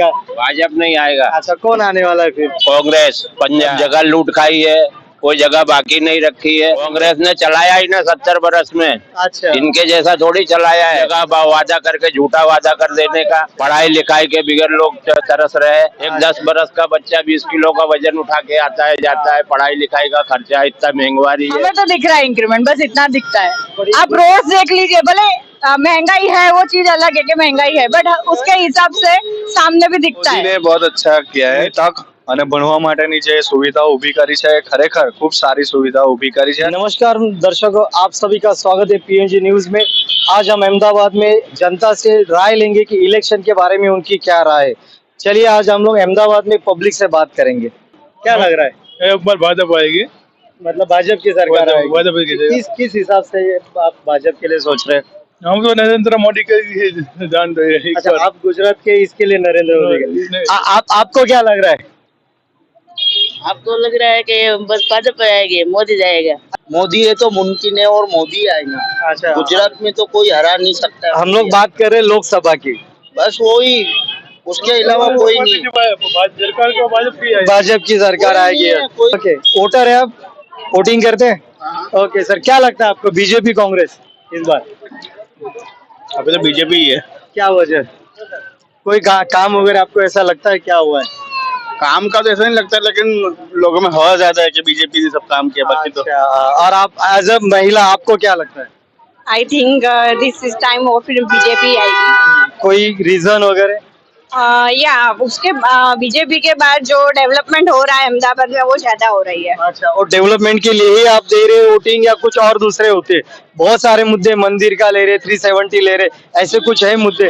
भाजपा नहीं आएगा। अच्छा, कौन आने वाला है फिर? कांग्रेस पंजाब जगह लूट खाई है, कोई जगह बाकी नहीं रखी है। कांग्रेस ने चलाया ही ना 70 बरस में। अच्छा, इनके जैसा थोड़ी चलाया है। जगह वादा करके झूठा वादा कर देने का। पढ़ाई लिखाई के बिगड़ लोग तरस रहे। एक 10 बरस का बच्चा 20 किलो का वजन उठा के आता है जाता है। पढ़ाई लिखाई का खर्चा इतना महंगाई है। हमें तो दिख रहा है इंक्रीमेंट, बस इतना दिखता है। आप रोज देख लीजिए, भले महंगाई है, वो चीज अलग है कि महंगाई है, बट उसके हिसाब से सामने भी दिखता है। મોદીને बहुत अच्छा किया है। તક અને ભણવા માટેની જે સુવિધાઓ ઊભી કરી છે, ખરેખર ખૂબ સારી સુવિધાઓ ઊભી કરી છે। नमस्कार दर्शकों, आप सभी का स्वागत है पीएनजी न्यूज में। आज हम अहमदाबाद में जनता से राय लेंगे कि इलेक्शन के बारे में उनकी क्या राय है। चलिए, आज हम लोग अहमदाबाद में पब्लिक से बात करेंगे। क्या लग रहा है? एक बार भाजपा आएगी। मतलब भाजपा की सरकार आएगी। भाजपा की किस हिसाब से आप भाजपा के लिए सोच रहे हैं? हम तो नरेंद्र मोदी के जानते हैं। अच्छा, आप गुजरात के इसके लिए नरेंद्र मोदी के। आपको क्या लग रहा है? आपको लग रहा है कि बस भाजपा आएगी, मोदी जाएगा? मोदी है तो मुमकिन है और मोदी आएगा। अच्छा, गुजरात में तो कोई हरा नहीं सकता। हम लोग बात कर रहे हैं लोकसभा की। बस वही, उसके अलावा कोई नहीं। सरकार को भाजपा की सरकार आएगी। ओके, वोटर है आप? वोटिंग करते हैं? ओके सर, क्या लगता है आपको, बीजेपी कांग्रेस इस बार? अभी तो बीजेपी ही है। क्या वजह? कोई काम वगैरह आपको ऐसा लगता है क्या हुआ है? काम का तो ऐसा नहीं लगता, लेकिन लोगों में हवा ज्यादा है कि बीजेपी ने सब काम किया। बाकी तो और आप एज अ महिला आपको क्या लगता है? I think this is time और फिर बीजेपी आएगी। कोई रीजन वगैरह? या उसके बीजेपी के बाद जो डेवलपमेंट हो रहा है अहमदाबाद में, वो ज्यादा हो रही है। अच्छा, और डेवलपमेंट के लिए ही आप दे रहे वोटिंग या कुछ और दूसरे होते? बहुत सारे मुद्दे, मंदिर का ले रहे, 370 ले रहे, ऐसे कुछ है मुद्दे?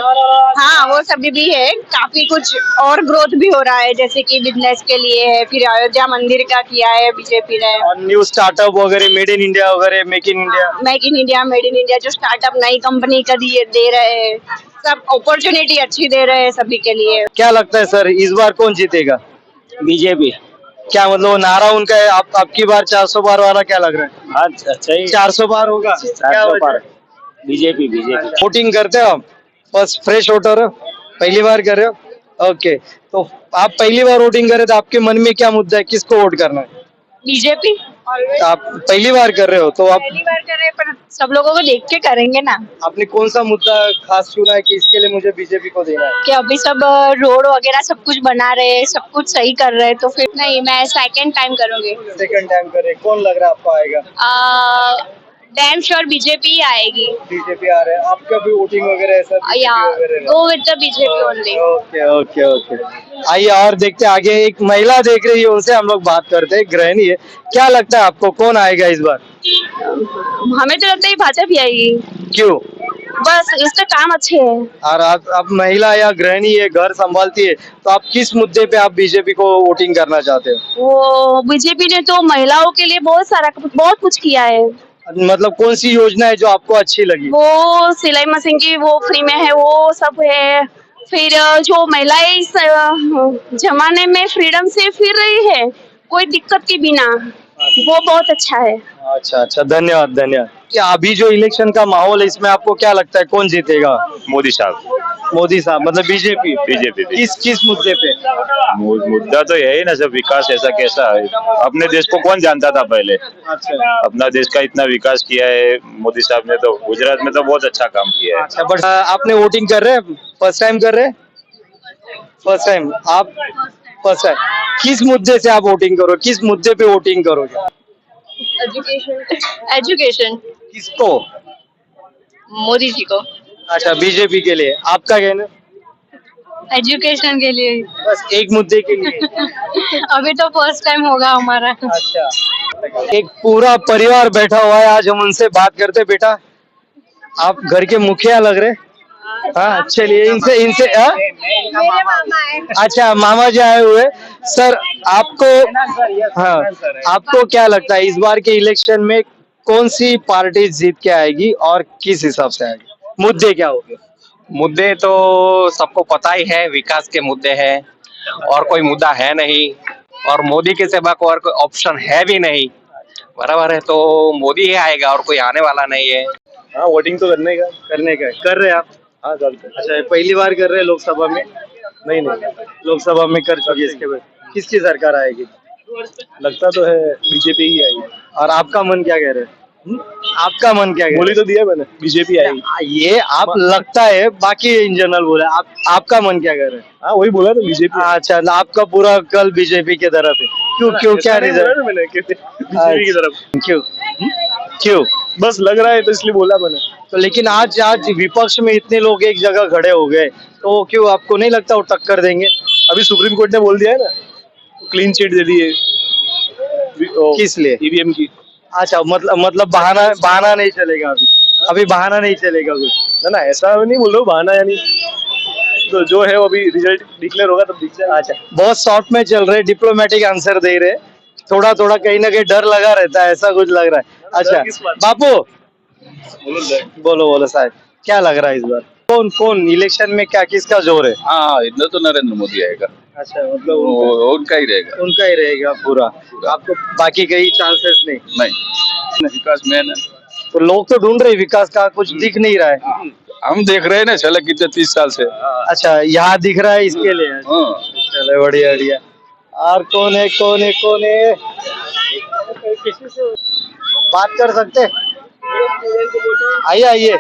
हाँ, वो सभी भी है। काफी कुछ और ग्रोथ भी हो रहा है, जैसे कि बिजनेस के लिए है, फिर अयोध्या मंदिर का किया है बीजेपी ने। और न्यू स्टार्टअप वगैरह, मेड इन इंडिया वगैरह, make in India. Make in India, made in India जो स्टार्टअप नई कंपनी का दे रहे हैं, सब अपॉर्चुनिटी अच्छी दे रहे हैं सभी के लिए। क्या लगता है सर, इस बार कौन जीतेगा? बीजेपी। क्या मतलब नारा उनका है? आपकी बार 400 बार वाला क्या लग रहा है? अच्छा ही 400 बार होगा? क्या वजह? बीजेपी। वोटिंग करते हो आप? बस फ्रेश वोटर हो, पहली बार कर रहे हो? ओके, तो आप पहली बार वोटिंग करे तो आपके मन में क्या मुद्दा है, किसको वोट करना है? बीजेपी। आप पहली बार कर रहे हो तो आप पहली बार कर रहे हैं, पर सब लोगों को देख के करेंगे ना। आपने कौन सा मुद्दा खास चुना है कि इसके लिए मुझे बीजेपी को देना है? कि अभी सब रोड वगैरह सब कुछ बना रहे हैं, सब कुछ सही कर रहे हैं, तो फिर नहीं, मैं सेकंड टाइम करूंगी। सेकंड टाइम कर रहे, कौन लग रहा है आपको आएगा? डैम श्योर बीजेपी आएगी। बीजेपी आ रहे हैं। आपका भी वोटिंग वगैरह ऐसा या go with the BJP only. Okay okay okay, आइए और देखते हैं आगे। एक महिला देख रही है, उनसे हम लोग बात करते हैं, गृहिणी है। क्या लगता है आपको, कौन आएगा इस बार? हमें तो लगता है भाजपा ही आएगी। क्यों? बस इसका काम अच्छे है। और आप महिला या गृहिणी है, घर संभालती है, तो आप किस मुद्दे पे आप बीजेपी को वोटिंग करना चाहते हो? वो बीजेपी ने तो महिलाओं के लिए बहुत कुछ किया है। मतलब कौन सी योजना है जो आपको अच्छी लगी? वो सिलाई मशीन की वो फ्री में है, वो सब है। फिर जो महिलाएं इस जमाने में फ्रीडम से फिर रही है, कोई दिक्कत के बिना, वो बहुत अच्छा है। अच्छा अच्छा, धन्यवाद धन्यवाद। क्या अभी जो इलेक्शन का माहौल है, इसमें आपको क्या लगता है कौन जीतेगा? मोदी साहब। मोदी साहब मतलब बीजेपी? बीजेपी। किस मुद्दे पे? मुद्दा तो यही ना, सब विकास ऐसा कैसा है। अपने देश को कौन जानता था पहले? अच्छा अपना देश का इतना विकास किया है मोदी साहब ने, तो गुजरात में तो बहुत अच्छा काम किया है। अच्छा, बट आपने वोटिंग कर रहे हैं? फर्स्ट टाइम कर रहे हैं? फर्स्ट टाइम आप? First time. किस मुद्दे से आप वोटिंग करो, किस मुद्दे पे वोटिंग करोगे? एजुकेशन। किसको? मोदी जी को। अच्छा, बीजेपी के लिए। आपका कहना? एजुकेशन के लिए। बस एक मुद्दे के लिए? अभी तो फर्स्ट टाइम होगा हमारा। अच्छा, एक पूरा परिवार बैठा हुआ है, आज हम उनसे बात करते। बेटा, आप घर के मुखिया लग रहे? हाँ, चलिए इनसे मेरे मामा है। अच्छा, मामा जी आए हुए। सर, आपको हाँ, आपको क्या लगता है इस बार के इलेक्शन में कौन सी पार्टी जीत के आएगी और किस हिसाब से आएगी? मुद्दे क्या होंगे? मुद्दे तो सबको पता ही है, विकास के मुद्दे हैं और कोई मुद्दा है नहीं, और मोदी के सिवा को और कोई ऑप्शन है भी नहीं। बराबर है, तो मोदी ही आएगा और कोई आने वाला नहीं है। हाँ, वोटिंग तो करने का कर रहे हैं आप? हाँ, चलते। अच्छा, पहली बार कर रहे हैं लोकसभा में? नहीं नहीं, लोकसभा में कर चुकी है, इसके बाद किसकी सरकार आएगी? लगता तो है बीजेपी ही आएगी। और आपका मन क्या कह रहा है? आपका मन क्या कह बोली रहा तो दिया मैंने, बीजेपी आएगी। है? ये आप लगता है, बाकी इन जनरल बोला, आपका मन क्या कह रहा है? हाँ वही बोला ना, बीजेपी। अच्छा, आपका पूरा कल बीजेपी की तरफ है, क्यों क्यों, क्या रीजन? मैंने बीजेपी की तरफ क्यों क्यों? बस लग रहा है तो इसलिए बोला मैंने। तो लेकिन आज आज विपक्ष में इतने लोग एक जगह खड़े हो गए, तो क्यों आपको नहीं लगता वो टक्कर देंगे? अभी सुप्रीम कोर्ट ने बोल दिया है ना, क्लीन चिट दे दी है किस लिए? ईवीएम की। अच्छा, मतलब बहाना नहीं चलेगा अभी बहाना नहीं चलेगा कुछ? ना ना, ऐसा नहीं बोल रहा हूँ बहाना, यानी तो जो है वो अभी रिजल्ट डिक्लेयर होगा तब दिख जाएगा। अच्छा, बहुत शॉर्ट में चल रहे, डिप्लोमेटिक आंसर दे रहे, थोड़ा थोड़ा कहीं ना कहीं डर लगा रहता है, ऐसा कुछ लग रहा है। अच्छा किस बात? बापू, बोलो साहब, क्या लग रहा है इस बार? कौन इलेक्शन में क्या, किसका जोर है? हाँ, इधर तो नरेंद्र मोदी आएगा। अच्छा, मतलब उनका ही रहेगा। उनका ही रहेगा पूरा, आपको बाकी कई चांसेस नहीं? नहीं, विकास मैन है। तो लोग तो ढूंढ रहे विकास का, कुछ दिख नहीं रहा है। हम देख रहे हैं ना, चला कितने 30 साल से। अच्छा, यहाँ दिख रहा है इसके लिए? हाँ। चलो, बढ़िया बढ़िया। और कौन है बात कर सकते? आइए।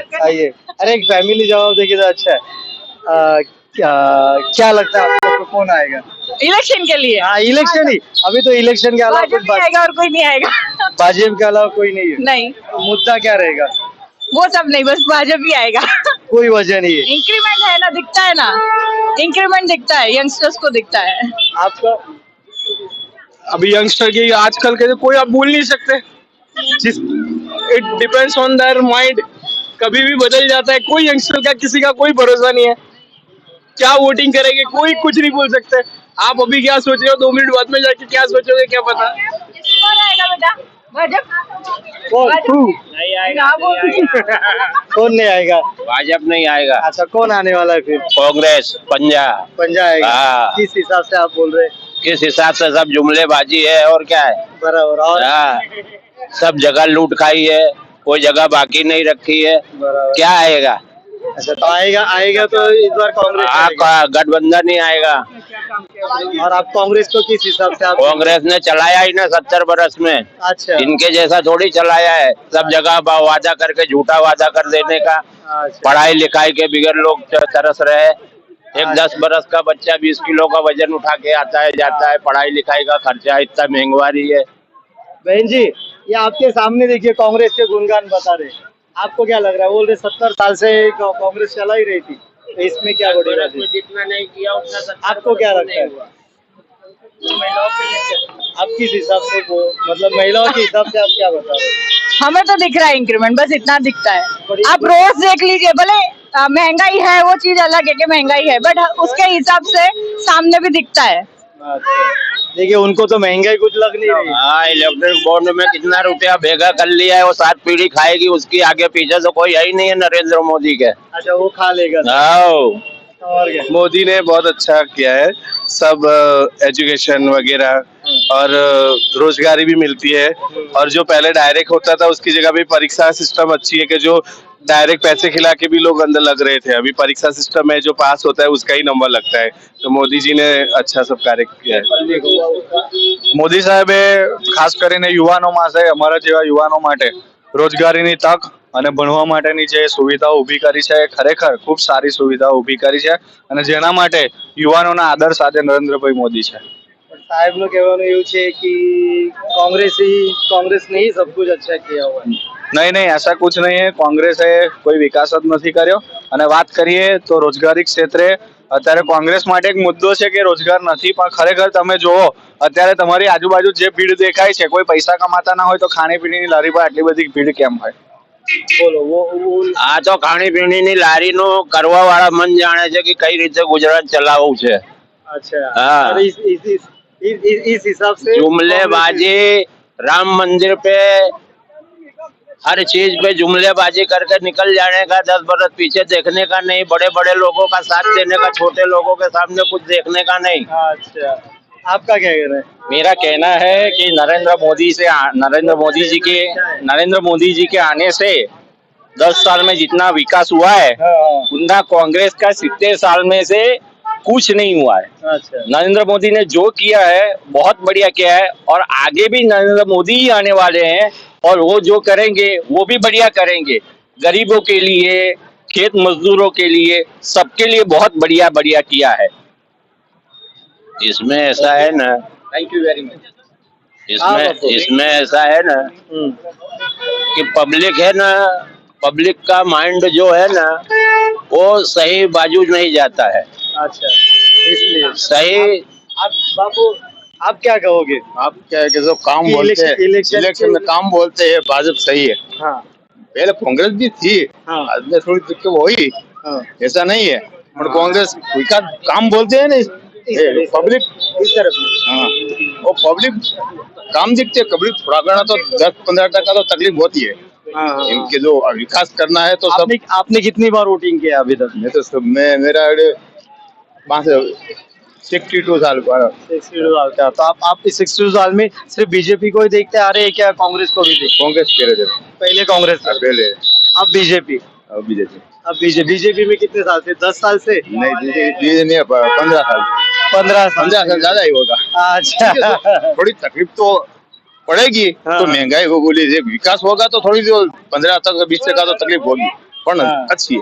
अरे एक फैमिली जवाब देगी तो अच्छा है। क्या लगता है आपको, कौन आएगा इलेक्शन के लिए? हाँ, इलेक्शन ही, अभी तो इलेक्शन के अलावा भाजपा कुछ ही आएगा और कोई नहीं आएगा। भाजपा के अलावा कोई नहीं है? नहीं, तो मुद्दा क्या रहेगा? वो सब नहीं, बस भाजपा ही आएगा। कोई वजह नहीं है? इंक्रीमेंट है ना, दिखता है ना, इंक्रीमेंट दिखता है, यंगस्टर्स को दिखता है। आपका? अभी यंगस्टर की आजकल के कोई आप बोल नहीं सकते, जिस it depends on their mind, कभी भी बदल जाता है। कोई यंगस्टर का किसी का कोई भरोसा नहीं है, क्या वोटिंग करेंगे कोई कुछ नहीं बोल सकते। आप अभी क्या सोच रहे हो, 2 मिनट बाद में जाके क्या सोचोगे क्या पता। कौन आएगा बेटा? भाजपा? कौन नहीं आएगा? भाजपा नहीं आएगा। अच्छा, कौन आने वाला है फिर? कांग्रेस पंजाब आएगा? हाँ। किस हिसाब से आप बोल रहे हैं? किस हिसाब से? सब जुमलेबाजी है और क्या है। बराबर। और हाँ, सब जगह लूट खाई है, कोई जगह बाकी नहीं रखी है। बराबर। क्या आएगा? अच्छा, तो आएगा तो इस बार कांग्रेस आएगा। आपका गठबंधन नहीं आएगा। और आप कांग्रेस को किस हिसाब से आप? कांग्रेस ने चलाया ही ना 70 बरस में। अच्छा, इनके जैसा थोड़ी चलाया है, सब जगह वादा करके झूठा वादा कर देने का। अच्छा। पढ़ाई लिखाई के बिगड़ लोग तरस रहे। एक 10 बरस का बच्चा 20 किलो का वजन उठा के आता है जाता है, पढ़ाई लिखाई का खर्चा इतना महंगाई है। बहन जी, ये आपके सामने देखिए, कांग्रेस के गुणगान बता रहे, आपको क्या लग रहा है? बोल रहे 70 साल से कांग्रेस चला ही रही थी, तो इसमें क्या बड़ी बात है? जितना नहीं किया उतना आपको क्या लगता है? आप किस हिसाब से मतलब महिलाओं के हिसाब से आप क्या बता रहे हैं? हमें तो दिख रहा है इंक्रीमेंट, बस इतना दिखता है। आप रोज देख लीजिए, भले महंगाई है, वो चीज अलग है कि महंगाई है, बट उसके हिसाब से सामने भी दिखता है। देखिए, उनको तो महंगाई कुछ लग नहीं रही। हाँ, इलेक्ट्रिक बोर्ड में कितना रुपया भेगा कर लिया है, वो 7 पीढ़ी खाएगी, उसकी आगे पीछे तो कोई है ही नहीं है नरेंद्र मोदी के। अच्छा, वो खा लेगा। और क्या? मोदी ने बहुत अच्छा किया है, सब एजुकेशन वगैरह और रोजगारी भी मिलती है। और जो पहले डायरेक्ट होता था उसकी जगह भी परीक्षा सिस्टम अच्छी है, कि जो डायरेक्ट पैसे खिला के भी लोग अंदर लग रहे थे, अभी परीक्षा सिस्टम में जो पास होता है उसका ही नंबर लगता है। तो मोदी जी ने अच्छा सब कार्य किया है। મોદી સાહેબે ખાસ કરીને યુવાનો માટે, અમારા જેવા યુવાનો માટે રોજગારીની તક અને ભણવા માટેની જે સુવિધાઓ ઊભી કરી છે, એ ખરેખર ખૂબ સારી સુવિધાઓ ઊભી કરી છે, અને જેના માટે યુવાનોના આદર સાથે નરેન્દ્રભાઈ મોદી છે। સાહેબનું કહેવાનું એવું છે કે કોંગ્રેસને ही सब कुछ अच्छा किया हुआ है। નહીં, ऐसा कुछ नहीं है, કોંગ્રેસે કોઈ વિકાસ જ નથી કર્યો। અને વાત કરીએ તો રોજગારી ક્ષેત્રે અત્યારે કોંગ્રેસ માટે એક મુદ્દો છે કે રોજગાર નથી, પણ ખરેખર તમે જોવો અત્યારે તમારી આજુબાજુ જે ભીડ દેખાય છે, કોઈ પૈસા કમાતા ના હોય તો ખાણીપીણીની લારી પર આટલી બધી ભીડ કેમ હોય? બોલો, वो આ તો ખાણીપીણીની લારીનું કરવા વાળા મન જાણે છે કે કઈ રીતે ગુજરાત ચલાવવું છે। अच्छा। हाँ। और इस हिसाब से जुमलेबाजी, राम मंदिर पे हर चीज पे जुमलेबाजी करके निकल जाने का, 10 बरस पीछे देखने का नहीं, बड़े बड़े लोगों का साथ देने का, छोटे लोगों के सामने कुछ देखने का नहीं। अच्छा, आपका क्या कहना है? मेरा कहना है कि नरेंद्र मोदी जी के आने से 10 साल में जितना विकास हुआ है, उतना कांग्रेस का 70 साल में से कुछ नहीं हुआ है। अच्छा नरेंद्र मोदी ने जो किया है बहुत बढ़िया किया है, और आगे भी नरेंद्र मोदी ही आने वाले हैं, और वो जो करेंगे वो भी बढ़िया करेंगे। गरीबों के लिए, खेत मजदूरों के लिए, सबके लिए बहुत बढ़िया बढ़िया किया है। इसमें ऐसा है ना, थैंक यू वेरी मच। इसमें ऐसा है ना कि पब्लिक है ना, पब्लिक का माइंड जो है ना वो सही बाजू नहीं जाता है। अच्छा इसलिए सही आप बाबू आप क्या कहोगे? आप क्या है कि जो काम कि बोलते हैं इलेक्शन इलेक्शन में काम बोलते हैं भाजपा सही है। हाँ पहले कांग्रेस भी थी, हाँ बाद में थोड़ी दिक्कत हुई, हाँ ऐसा नहीं है। और कांग्रेस विकास काम बोलते हैं ना, पब्लिक इस तरफ हाँ वो पब्लिक काम दिखते है, पब्लिक थोड़ा करना तो 10-15% तो तकलीफ होती है। हाँ हाँ इनके जो विकास करना है तो सब आपने कितनी बार वोटिंग किया अभी तक? मैं तो सब मेरा 62 साल का 62 साल का। तो आप इस 62 साल में सिर्फ बीजेपी को ही देखते आ रहे हैं क्या कांग्रेस को भी देखते? कांग्रेस के रहे पहले कांग्रेस था, पहले अब बीजेपी। बीजेपी अब बीजेपी में कितने साल से? 10 साल से? नहीं, 15 साल 15 साल 15 साल ज्यादा ही होगा। अच्छा थोड़ी तकलीफ तो पड़ेगी, हाँ। तो महंगाई को बोली विकास होगा तो थोड़ी जो 15 तक 20 का तो तकलीफ होगी, पर हाँ। अच्छी है।